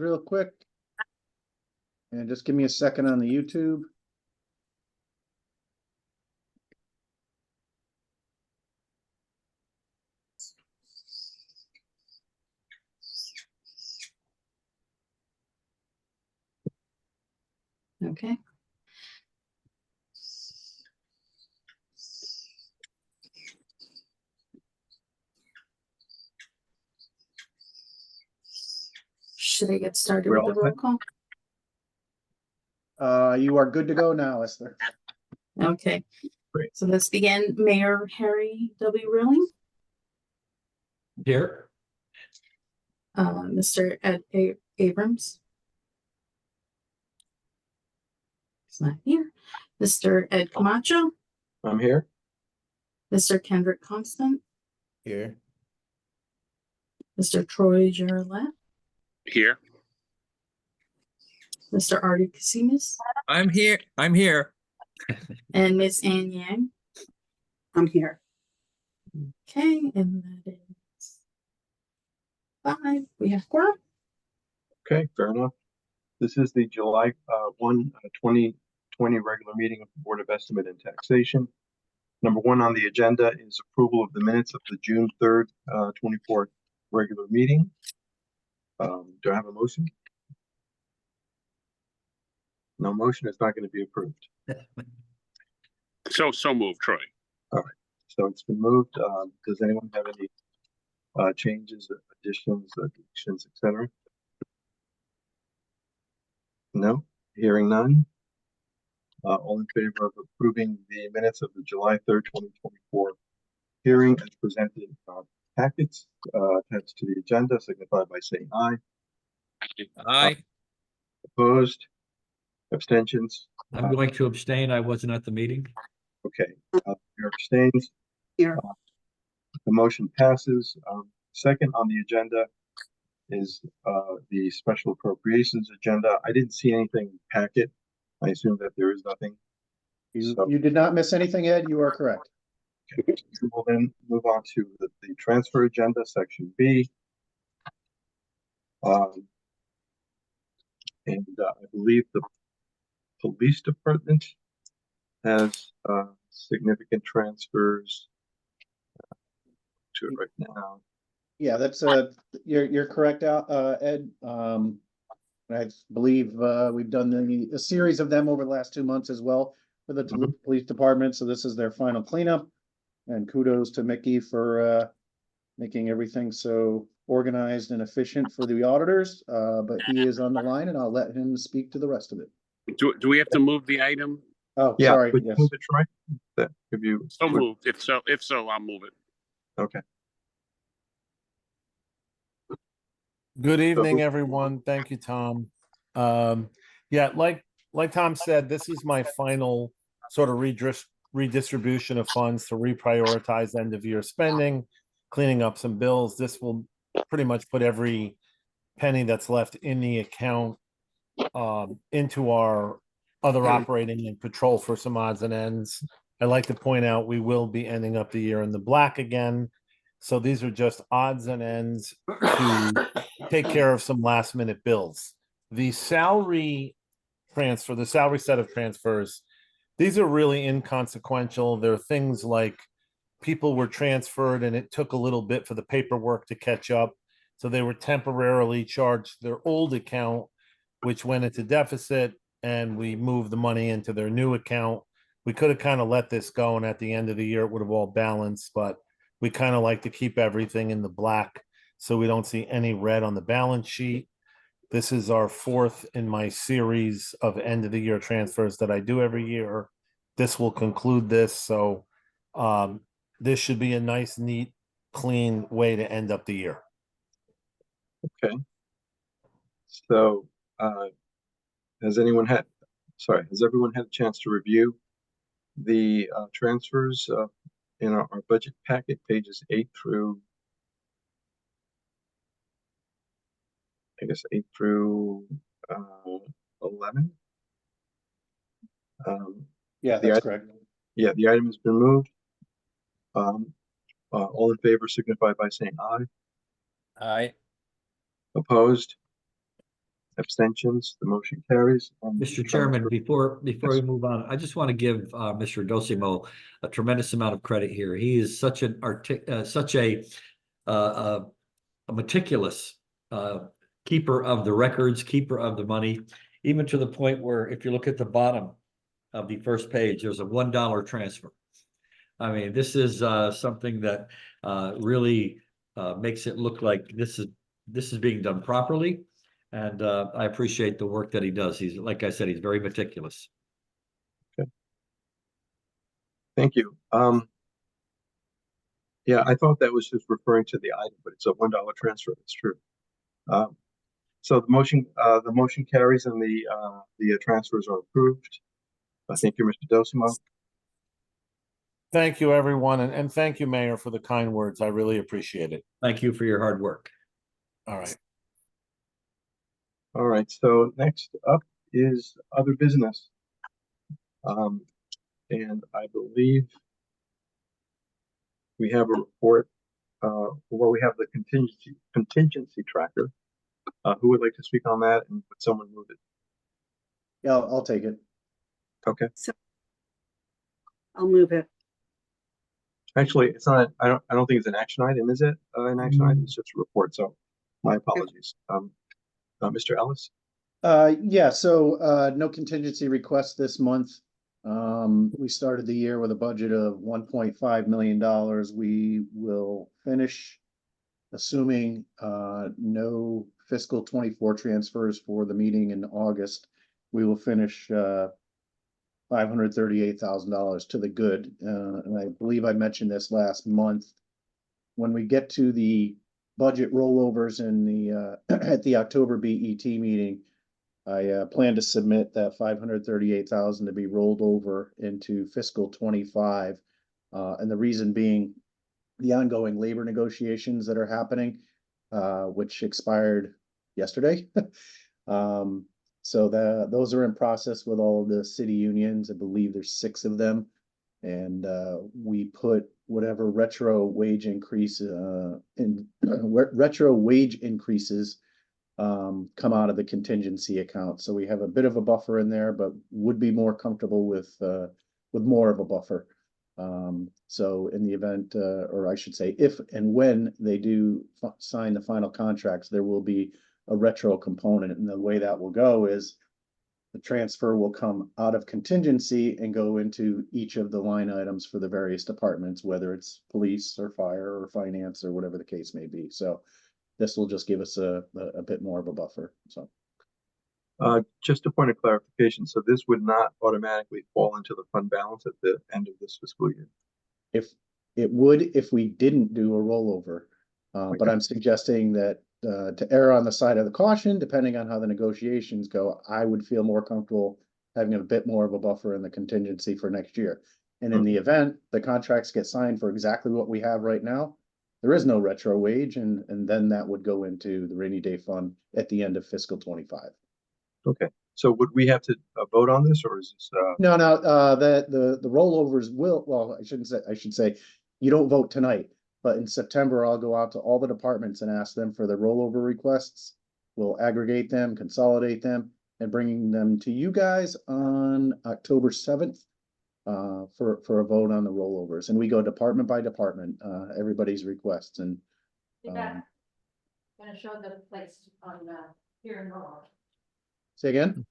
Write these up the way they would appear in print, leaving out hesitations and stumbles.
real quick. And just give me a second on the YouTube. Okay. Should I get started with the roll call? You are good to go now, Esther. Okay. Great. So let's begin. Mayor Harry W. Rilling, Here. Mr. Ed Abrams. He's not here. Mr. Ed Camacho, I'm here. Mr. Kendrick Constant, Here. Mr. Troy Jarlett, Here. Mr. Artie Casimis, I'm here. I'm here. and Ms. Ann Yang. I'm here. Okay, and that is 5. We have quorum. Okay, fair enough. This is the July 2020 regular meeting of the Board of Estimate and Taxation. Number 1 on the agenda is approval of the minutes of the June 3rd, 24th regular meeting. Do I have a motion? No motion. It's not going to be approved. So moved, Troy. So it's been moved. Does anyone have any changes, additions, deletions, etc.? No. Hearing none. All in favor of approving the minutes of the July 3rd, 2024 hearing as presented in our packets attached to the agenda, signify by saying aye. Aye. Opposed? Abstentions? I'm going to abstain. I wasn't at the meeting. Okay. Your abstains. Here. The motion passes. Second on the agenda is the special appropriations agenda. I didn't see anything packet. I assume that there is nothing. You did not miss anything, Ed. You are correct. Okay. We will then move on to the transfer agenda, section B. And I believe the police department has significant transfers to it right now. Yeah, that's you're correct, Ed. I believe we've done a series of them over the last 2 months as well for the police department. So this is their final cleanup, and kudos to Mickey for making everything so organized and efficient for the auditors. But he is on the line, and I'll let him speak to the rest of it. Do we have to move the item? Oh, Yeah, sorry. would you Yes. move it, Troy? That if you So moved. If so, I'll move it. okay. Good evening, everyone. Thank you, Tom. Yeah, like Tom said, this is my final sort of redistribution of funds to reprioritize end of year spending, cleaning up some bills. This will pretty much put every penny that's left in the account into our other operating and patrol for some odds and ends. I like to point out we will be ending up the year in the black again. So these are just odds and ends to take care of some last minute bills. The salary transfer, the salary set of transfers, these are really inconsequential. There are things like people were transferred and it took a little bit for the paperwork to catch up. So they were temporarily charged their old account, which went into deficit, and we moved the money into their new account. We could have kind of let this go, and at the end of the year, it would have all balanced, but we kind of like to keep everything in the black so we don't see any red on the balance sheet. This is our 4th in my series of end of the year transfers that I do every year. This will conclude this. So this should be a nice, neat, clean way to end up the year. Okay. So has everyone had a chance to review the transfers in our budget packet, pages 8 through, I guess, 8 through 11? Yeah, that's correct. Yeah, the item has been moved. All in favor signify by saying aye. Aye. Opposed? Abstentions? The motion carries. Mr. Chairman, before we move on, I just want to give Mr. Dosimo a tremendous amount of credit here. He is such a meticulous keeper of the records, keeper of the money, even to the point where if you look at the bottom of the first page, there's a $1 transfer. I mean, this is something that really makes it look like this is being done properly. And I appreciate the work that he does. He's, like I said, he's very meticulous. Thank you. Yeah, I thought that was just referring to the item, but it's a $1 transfer. That's true. So the motion carries and the transfers are approved. Thank you, Mr. Dosimo. Thank you, everyone, and thank you, Mayor, for the kind words. I really appreciate it. Thank you for your hard work. All right. All right, so next up is other business. And I believe we have a report. Well, we have the contingency tracker. Who would like to speak on that, and would someone move it? Yeah, I'll take it. Okay. I'll move it. Actually, it's not. I don't think it's an action item, is it? An action item. It's just a report. So, my apologies. Mr. Ellis. Yeah, so no contingency requests this month. We started the year with a budget of $1.5 million. We will finish, assuming no fiscal 24 transfers for the meeting in August. We will finish $538,000 to the good. And I believe I mentioned this last month. When we get to the budget rollovers in the at the October BET meeting, I plan to submit that 538,000 to be rolled over into fiscal 25. And the reason being the ongoing labor negotiations that are happening, which expired yesterday. So those are in process with all of the city unions. I believe there's 6 of them. And we put whatever retro wage increase retro wage increases come out of the contingency account. So we have a bit of a buffer in there, but would be more comfortable with more of a buffer. So in the event, or I should say, if and when they do sign the final contracts, there will be a retro component. And the way that will go is the transfer will come out of contingency and go into each of the line items for the various departments, whether it's police or fire or finance or whatever the case may be. So this will just give us a bit more of a buffer. So Just a point of clarification. So this would not automatically fall into the fund balance at the end of this fiscal year. if it would, if we didn't do a rollover, but I'm suggesting that to err on the side of the caution, depending on how the negotiations go, I would feel more comfortable having a bit more of a buffer in the contingency for next year. And in the event the contracts get signed for exactly what we have right now, there is no retro wage, and then that would go into the rainy day fund at the end of fiscal 25. Okay. So would we have to vote on this, or is this? No, the rollovers will. Well, I should say, you don't vote tonight, but in September I'll go out to all the departments and ask them for the rollover requests. We'll aggregate them, consolidate them, and bringing them to you guys on October 7th. For a vote on the rollovers, and we go department by department, everybody's requests, and Gonna show the place on here in Norwalk. say again.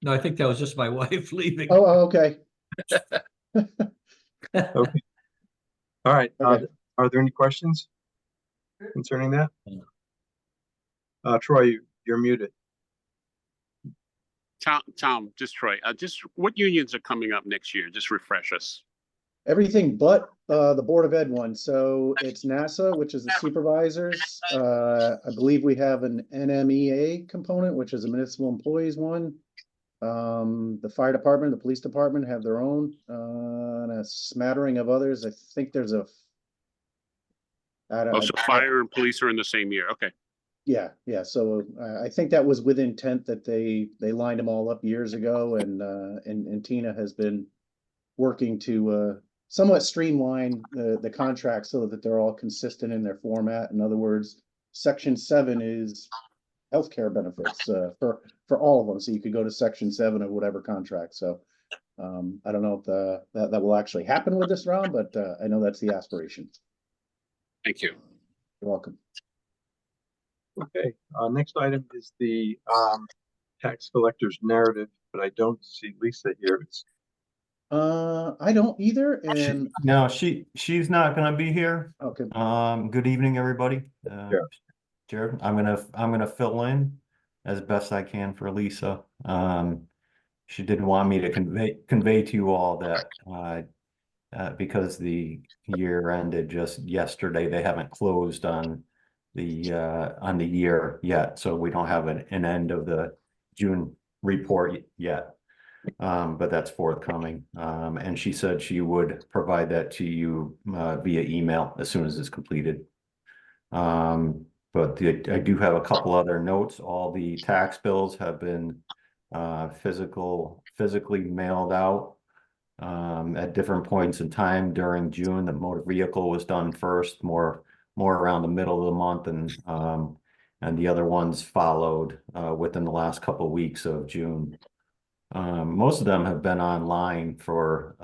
No, I think that was just my wife leaving. Oh, okay. Okay. All right. Okay. Are there any questions concerning that? Troy, you're muted. Tom, just Troy, just what unions are coming up next year? Just refresh us. Everything but the Board of Ed one. So it's NASA, which is the supervisors. I believe we have an NMEA component, which is a municipal employees one. The fire department, the police department have their own, and a smattering of others. I think there's a. So fire and police are in the same year. Okay. Yeah. So I think that was with intent that they lined them all up years ago, and Tina has been working to somewhat streamline the contracts so that they're all consistent in their format. In other words, Section 7 is healthcare benefits, for all of them. So you could go to Section 7 of whatever contract. So, I don't know if that will actually happen with this round, but, I know that's the aspiration. Thank you. You're welcome. Okay, next item is the tax collector's narrative, but I don't see Lisa here. It's I don't either, and, No, she's not gonna be here. okay, Good evening, everybody. Yeah. Jared, I'm gonna fill in as best I can for Lisa. She did want me to convey to you all that because the year ended just yesterday, they haven't closed on the year yet, so we don't have an end of the June report yet. But that's forthcoming. And she said she would provide that to you via email as soon as it's completed. But I do have a couple other notes. All the tax bills have been physically mailed out at different points in time during June. The motor vehicle was done first, more around the middle of the month, and the other ones followed within the last couple of weeks of June. Most of them have been online for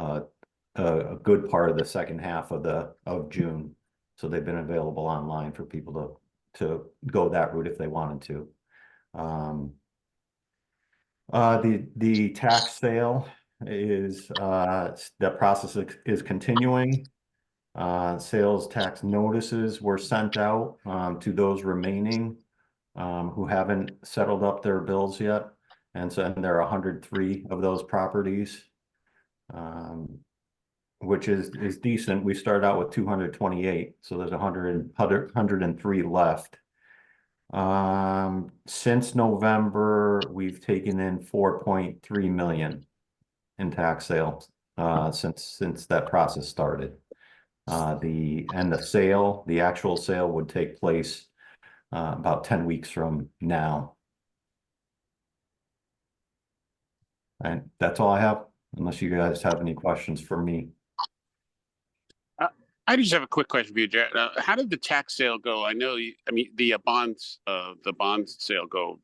a good part of the second half of June, so they've been available online for people to go that route if they wanted to. The tax sale is the process is continuing. Sales tax notices were sent out to those remaining who haven't settled up their bills yet. And there are 103 of those properties, which is decent. We started out with 228, so there's 103 left. Since November, we've taken in 4.3 million in tax sales since that process started. The actual sale would take place about 10 weeks from now. And that's all I have, unless you guys have any questions for me. I just have a quick question for you, Jared. How did the tax sale go? I know, the bonds sale go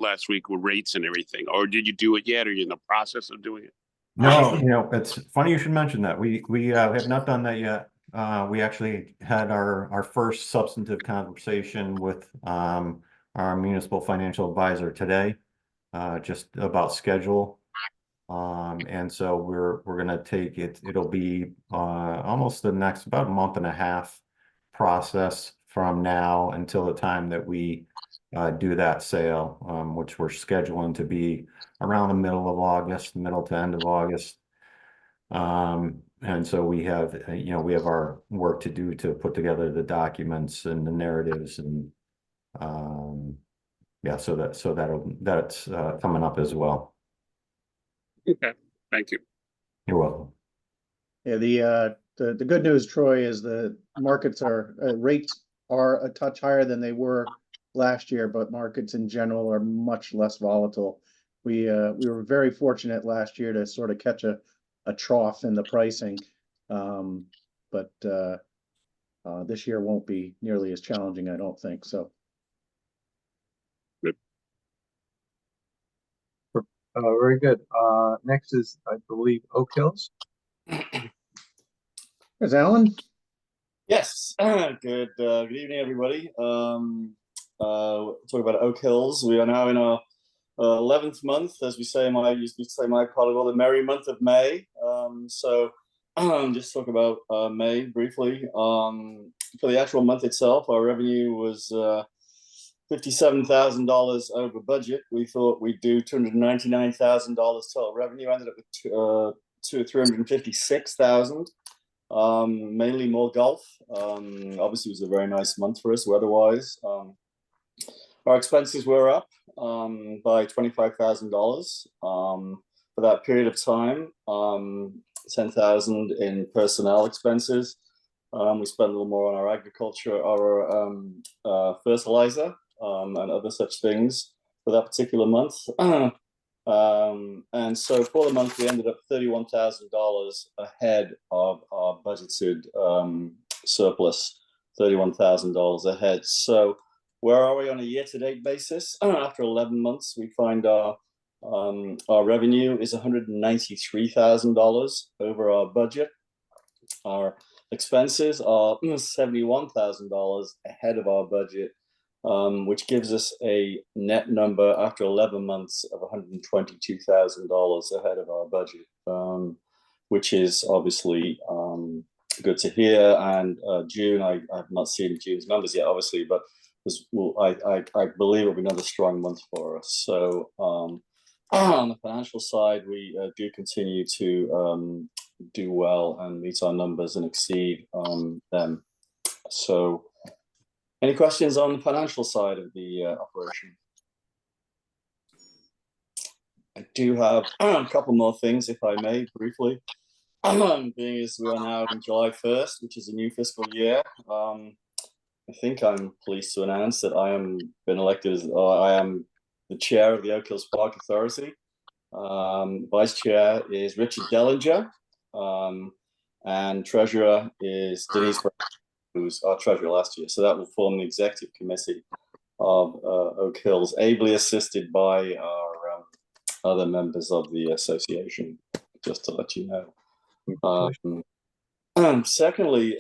last week with rates and everything, or did you do it yet? Or are you in the process of doing it? No, it's funny you should mention that. We have not done that yet. We actually had our first substantive conversation with our municipal financial advisor today, just about schedule. And so we're gonna take it. It'll be almost the next about a month and a half process from now until the time that we do that sale, which we're scheduling to be around the middle of August, middle to end of August. And so we have our work to do to put together the documents and the narratives, and yeah, so that's coming up as well. Okay, thank you. You're welcome. yeah, the good news, Troy, is the markets rates are a touch higher than they were last year, but markets in general are much less volatile. We were very fortunate last year to sort of catch a trough in the pricing, but this year won't be nearly as challenging, I don't think so. very good. Next is, I believe, Oak Hills. There's Alan. Yes. Good evening, everybody. Talk about Oak Hills. We are now in our 11th month, as we say. Used to say my part of the merry month of May. So just talk about May briefly. For the actual month itself, our revenue was $57,000 over budget. We thought we'd do $299,000 total revenue. Ended up with $356,000. Mainly more golf. Obviously, it was a very nice month for us weather-wise. Our expenses were up by $25,000 for that period of time. $10,000 in personnel expenses. We spent a little more on our agriculture, our fertilizer, and other such things for that particular month. And so for the month, we ended up $31,000 ahead of our budgeted surplus, $31,000 ahead. So where are we on a year-to-date basis? After 11 months, we find our revenue is $193,000 over our budget. Our expenses are $71,000 ahead of our budget, which gives us a net number after 11 months of $122,000 ahead of our budget, which is obviously good to hear. And June, I've not seen June's numbers yet, obviously, but I believe it'll be another strong month for us. So on the financial side, we do continue to do well and meet our numbers and exceed them. So any questions on the financial side of the operation? I do have a couple more things, if I may, briefly. Being as we are now in July 1st, which is a new fiscal year, I think I'm pleased to announce that I am been elected as I am the chair of the Oak Hills Park Authority. Vice chair is Richard Dellinger, and treasurer is Denise Brown, who was our treasurer last year. So that will form the executive committee of Oak Hills, ably assisted by our other members of the association, just to let you know. Secondly,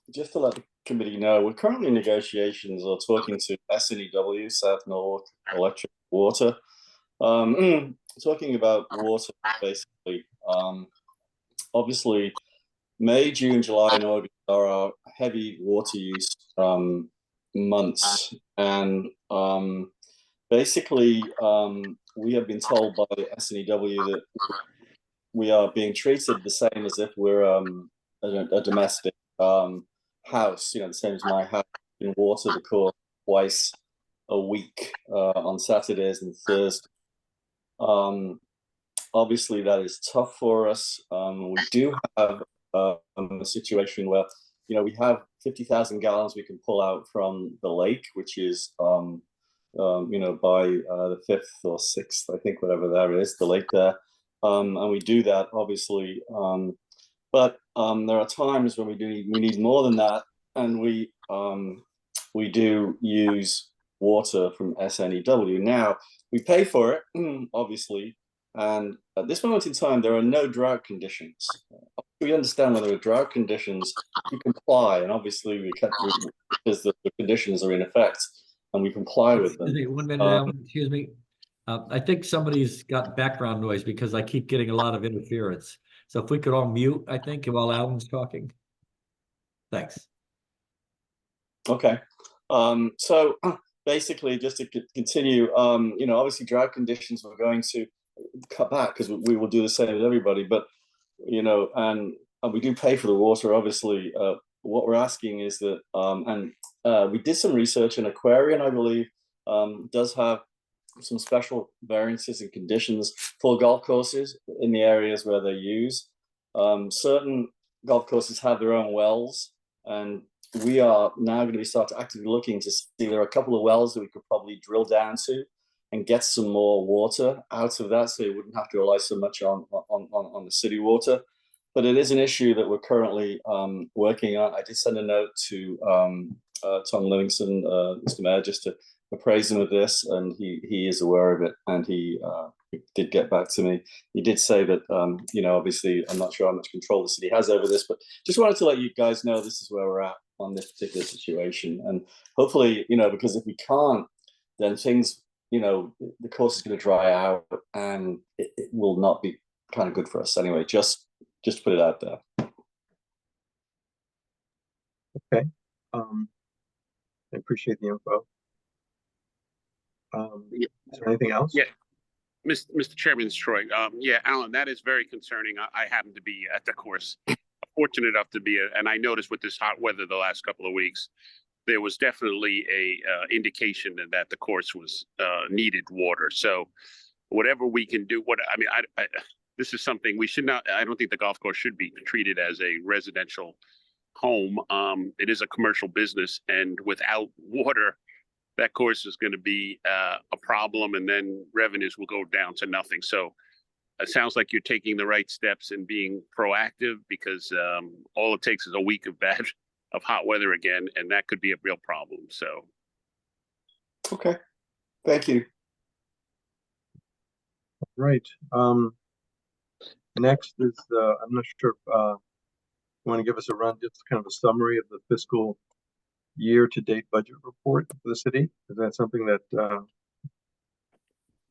just to let the committee know, we're currently in negotiations or talking to SNEW, South Norfolk Electric Water, talking about water, basically. Obviously, May, June, July, and August are our heavy water use months. And basically, we have been told by SNEW that we are being treated the same as if we're a domestic house, the same as my house, in water the course twice a week on Saturdays and Thursdays. Obviously, that is tough for us. We do have a situation where, we have 50,000 gallons we can pull out from the lake, which is, by the 5th or 6th, I think, whatever that is, the lake there. And we do that, obviously. But there are times when we need more than that, and we do use water from SNEW. Now, we pay for it, obviously, and at this moment in time, there are no drought conditions. We understand when there are drought conditions, we comply, and obviously because the conditions are in effect, and we comply with them. 1 minute, Alan, excuse me. I think somebody's got background noise because I keep getting a lot of interference. So if we could all mute, I think, while Alan's talking. Thanks. Okay. So basically, just to continue, obviously drought conditions we're going to cut back because we will do the same with everybody. But, and we do pay for the water, obviously. What we're asking is that, we did some research, and Aquarian, I believe, does have some special variances and conditions for golf courses in the areas where they use. Certain golf courses have their own wells, and we are now going to start actively looking to see there are a couple of wells that we could probably drill down to and get some more water out of that, so you wouldn't have to rely so much on the city water. But it is an issue that we're currently working on. I did send a note to Tom Livingston, Mr. Mayor, just to appraise him of this, and he is aware of it, and he did get back to me. He did say that, obviously, I'm not sure how much control the city has over this, but just wanted to let you guys know this is where we're at on this particular situation. And hopefully, because if we can't, then things, the course is going to dry out, and it will not be kind of good for us. Anyway, just put it out there. Okay. I appreciate the info. Is there anything else? Yeah. Mr. Chairman, it's Troy. Yeah, Alan, that is very concerning. I happen to be at the course, fortunate enough to be, and I noticed with this hot weather the last couple of weeks, there was definitely a indication that the course was needed water. So whatever we can do, this is something we should not. I don't think the golf course should be treated as a residential home. It is a commercial business, and without water, that course is going to be a problem, and then revenues will go down to nothing. So it sounds like you're taking the right steps and being proactive, because all it takes is a week of hot weather again, and that could be a real problem. So Okay, thank you. Right. Next is, I'm not sure if, you want to give us a run, just kind of a summary of the fiscal year-to-date budget report for the city? Is that something that,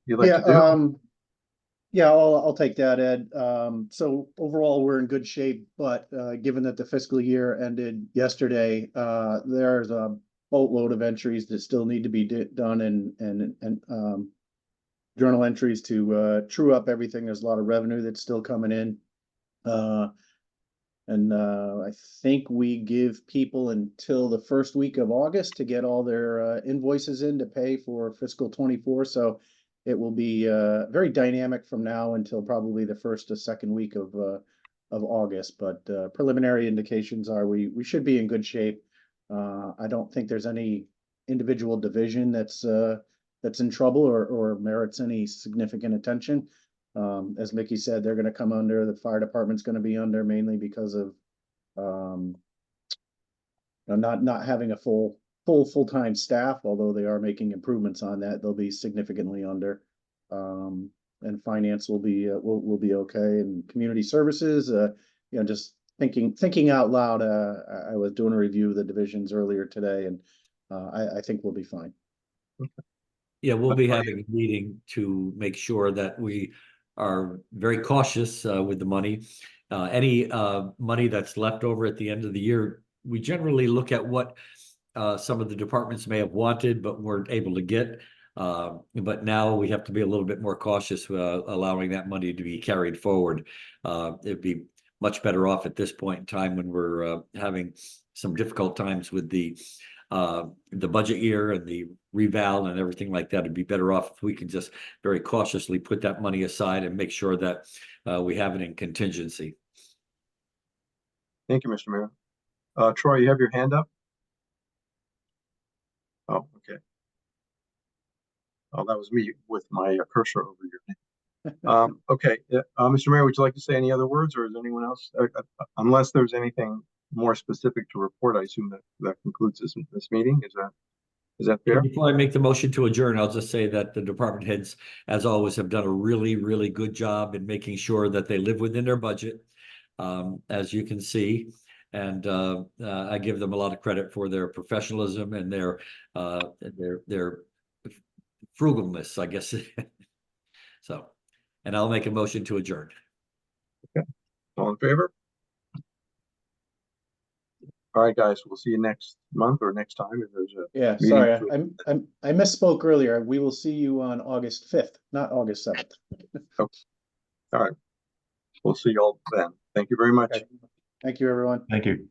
you'd like to do? Yeah, I'll take that, Ed. So overall, we're in good shape, but given that the fiscal year ended yesterday, there's a boatload of entries that still need to be done and journal entries to true up everything. There's a lot of revenue that's still coming in. I think we give people until the first week of August to get all their invoices in to pay for fiscal 24. So it will be very dynamic from now until probably the first to second week of August. But preliminary indications are we should be in good shape. I don't think there's any individual division that's in trouble or merits any significant attention. As Mickey said, they're going to come under, the fire department's going to be under mainly because of not having a full-time staff, although they are making improvements on that. They'll be significantly under. And finance will be okay. And community services, just thinking out loud, I was doing a review of the divisions earlier today, and I think we'll be fine. Yeah, we'll be having a meeting to make sure that we are very cautious with the money. Any money that's left over at the end of the year, we generally look at what some of the departments may have wanted but weren't able to get. But now we have to be a little bit more cautious allowing that money to be carried forward. It'd be much better off at this point in time when we're having some difficult times with the budget year and the reval and everything like that. It'd be better off if we can just very cautiously put that money aside and make sure that we have it in contingency. Thank you, Mr. Mayor. Troy, you have your hand up? Oh, okay. Oh, that was me with my cursor over your name. Okay, Mr. Mayor, would you like to say any other words, or is anyone else? Unless there's anything more specific to report, I assume that concludes this meeting. Is that fair? Before I make the motion to adjourn, I'll just say that the department heads, as always, have done a really, really good job in making sure that they live within their budget, as you can see. And I give them a lot of credit for their professionalism and their frugalness, I guess. So, and I'll make a motion to adjourn. Okay, all in favor? All right, guys, we'll see you next month or next time if there's a meeting. Sorry, I misspoke earlier. We will see you on August 5th, not August 7th. Okay. All right, we'll see you all then. Thank you very much. Okay. Thank you, everyone. Thank you.